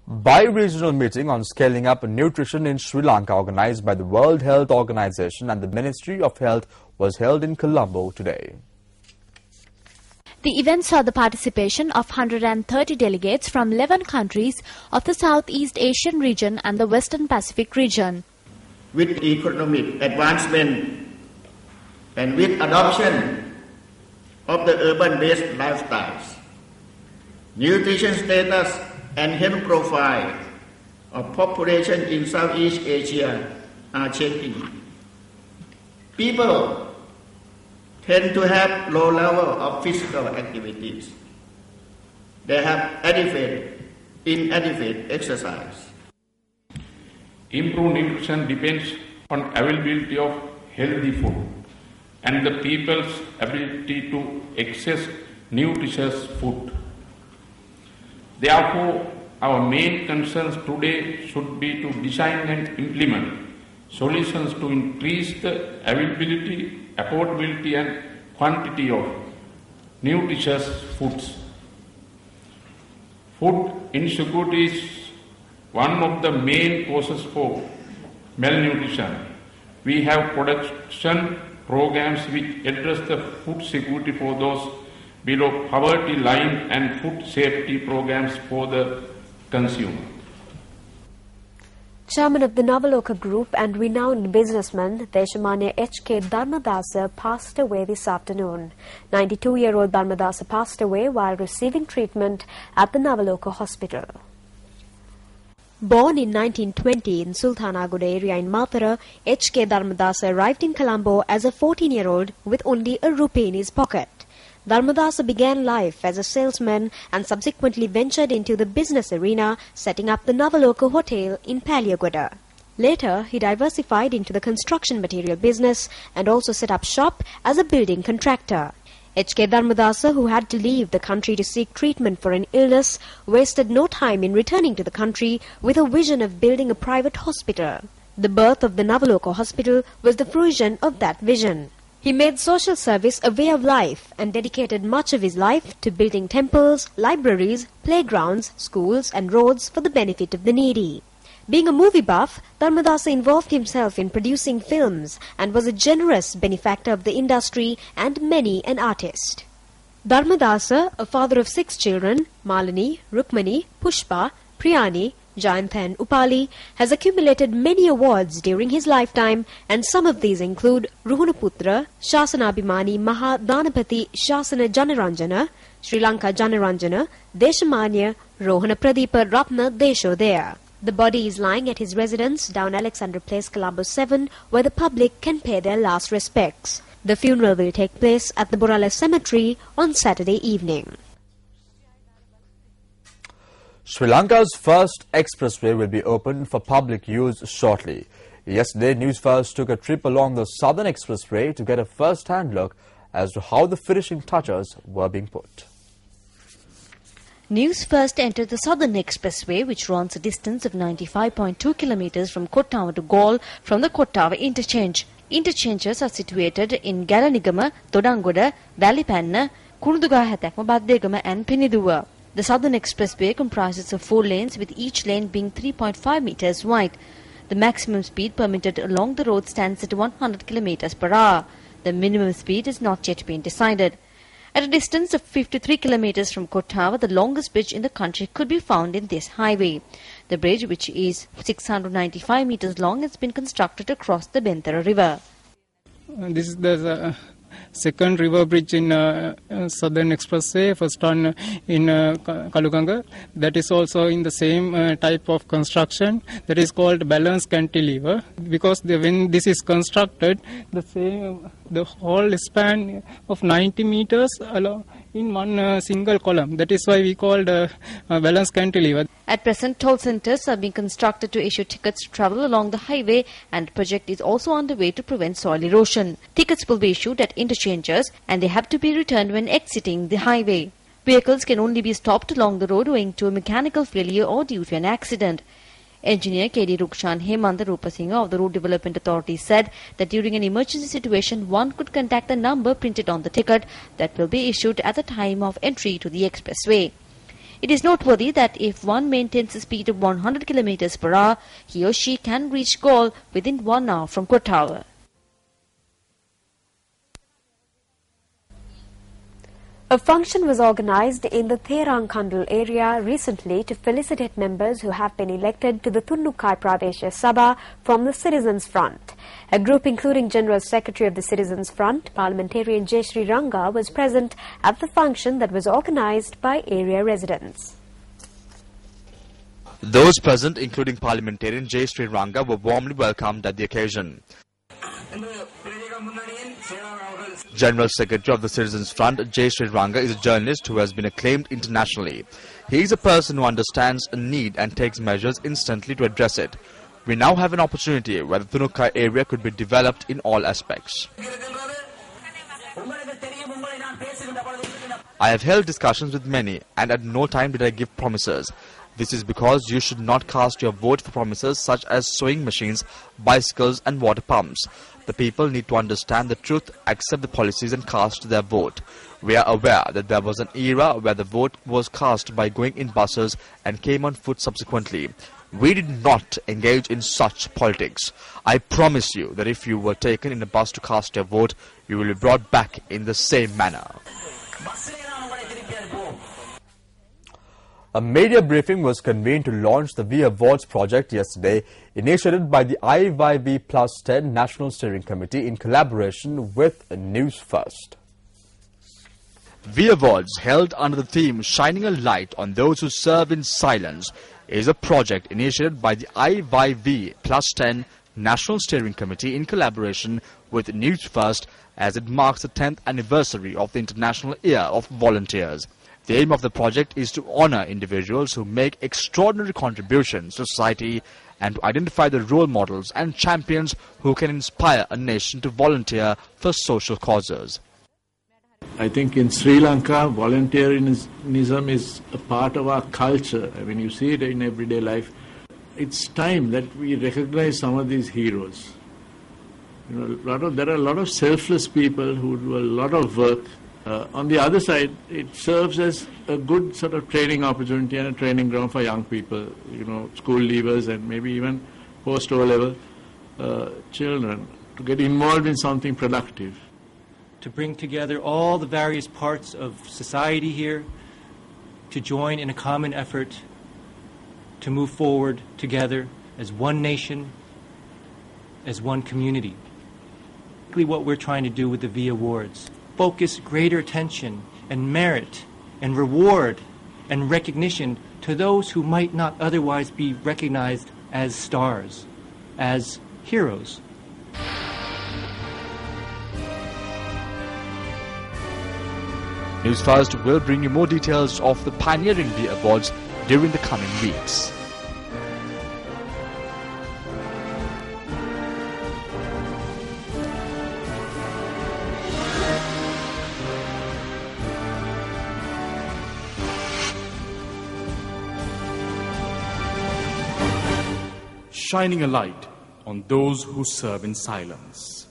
Bi-regional meeting on scaling up nutrition in Sri Lanka organized by the World Health Organization and the Ministry of Health was held in Colombo today. The event saw the participation of 130 delegates from 11 countries of the Southeast Asian region and the Western Pacific region. With economic advancement and with adoption of the urban-based lifestyles, nutrition status and health profile of population in Southeast Asia are changing. People tend to have low level of physical activities. They have inadequate exercise. Improved nutrition depends on availability of healthy food and the people's ability to access nutritious food. Therefore, our main concerns today should be to design and implement solutions to increase the availability, affordability and quantity of nutritious foods. Food insecurity is one of the main causes for malnutrition. We have production programs which address the food security for those below poverty line and food safety programs for the consumer. Chairman of the Navaloka Group and renowned businessman Deshamanya H.K. Dharmadasa passed away this afternoon. 92-year-old Dharmadasa passed away while receiving treatment at the Navaloka Hospital. Born in 1920 in Sultanagoda area in Mathura, H.K. Dharmadasa arrived in Colombo as a 14-year-old with only a rupee in his pocket. Dharmadasa began life as a salesman and subsequently ventured into the business arena, setting up the Navaloka Hotel in Paliagoda. Later, he diversified into the construction material business and also set up shop as a building contractor. H.K. Dharmadasa, who had to leave the country to seek treatment for an illness, wasted no time in returning to the country with a vision of building a private hospital. The birth of the Navaloka Hospital was the fruition of that vision. He made social service a way of life and dedicated much of his life to building temples, libraries, playgrounds, schools and roads for the benefit of the needy. Being a movie buff, Dharmadasa involved himself in producing films and was a generous benefactor of the industry and many an artist. Dharmadasa, a father of 6 children, Malini, Rukmani, Pushpa, Priyani, Jayantha and Upali, has accumulated many awards during his lifetime, and some of these include Ruhunaputra, Shasanabhimani Maha Dhanapati Shasana Janaranjana, Sri Lanka Janaranjana, Deshamanya, Rohana Pradeepa Ratna Deshodaya. The body is lying at his residence down Alexandra Place, Colombo 7, where the public can pay their last respects. The funeral will take place at the Borala Cemetery on Saturday evening. Sri Lanka's first expressway will be opened for public use shortly. Yesterday, News First took a trip along the Southern Expressway to get a first-hand look as to how the finishing touches were being put. News First entered the Southern Expressway, which runs a distance of 95.2 kilometers from Kottawa to Galle from the Kottawa interchange. Interchanges are situated in Galanigama, Todangoda, Valipanna, Kunudugahatakma, Baddegama and Piniduwa. The Southern Expressway comprises of 4 lanes, with each lane being 3.5 meters wide. The maximum speed permitted along the road stands at 100 kilometers per hour. The minimum speed has not yet been decided. At a distance of 53 kilometers from Kottawa, the longest bridge in the country could be found in this highway. The bridge, which is 695 meters long, has been constructed across the Bentara River. This is the second river bridge in Southern Expressway, first one in Kaluganga. That is also in the same type of construction, that is called balance cantilever, because when this is constructed, the whole span of 90 meters along in one single column. That is why we call the balance cantilever. At present, toll centers are being constructed to issue tickets to travel along the highway, and the project is also underway to prevent soil erosion. Tickets will be issued at interchanges and they have to be returned when exiting the highway. Vehicles can only be stopped along the road owing to a mechanical failure or due to an accident. Engineer K.D. Rukshan Hemanta Rupasinghe of the Road Development Authority said that during an emergency situation, one could contact the number printed on the ticket that will be issued at the time of entry to the expressway. It is noteworthy that if one maintains a speed of 100 km per hour, he or she can reach Galle within 1 hour from Kottawa. A function was organized in the Therankandal area recently to felicitate members who have been elected to the Thunnukai Pradesha Sabha from the Citizens Front. A group including General Secretary of the Citizens Front, Parliamentarian Jayashree Ranga, was present at the function that was organized by area residents. Those present, including Parliamentarian Jayashree Ranga, were warmly welcomed at the occasion. General Secretary of the Citizens Front, Jayashree Ranga, is a journalist who has been acclaimed internationally. He is a person who understands a need and takes measures instantly to address it. We now have an opportunity where the Thunnukai area could be developed in all aspects. I have held discussions with many, and at no time did I give promises. This is because you should not cast your vote for promises such as sewing machines, bicycles and water pumps. The people need to understand the truth, accept the policies and cast their vote. We are aware that there was an era where the vote was cast by going in buses and came on foot subsequently. We did not engage in such politics. I promise you that if you were taken in a bus to cast your vote, you will be brought back in the same manner. A media briefing was convened to launch the V Awards project yesterday, initiated by the IYV Plus 10 National Steering Committee in collaboration with News First. V Awards, held under the theme Shining a Light on Those Who Serve in Silence, is a project initiated by the IYV Plus 10 National Steering Committee in collaboration with News First, as it marks the 10th anniversary of the International Year of Volunteers. The aim of the project is to honor individuals who make extraordinary contributions to society and to identify the role models and champions who can inspire a nation to volunteer for social causes. I think in Sri Lanka, volunteerism is a part of our culture. I mean, you see it in everyday life. It's time that we recognize some of these heroes. You know, there are a lot of selfless people who do a lot of work. On the other side, it serves as a good sort of training opportunity and a training ground for young people, you know, school leavers and maybe even post-O-level children to get involved in something productive. To bring together all the various parts of society here to join in a common effort to move forward together as one nation, as one community. What we're trying to do with the V Awards. Focus greater attention and merit and reward and recognition to those who might not otherwise be recognized as stars, as heroes. News First will bring you more details of the Pioneering V Awards during the coming weeks. Shining a light on those who serve in silence.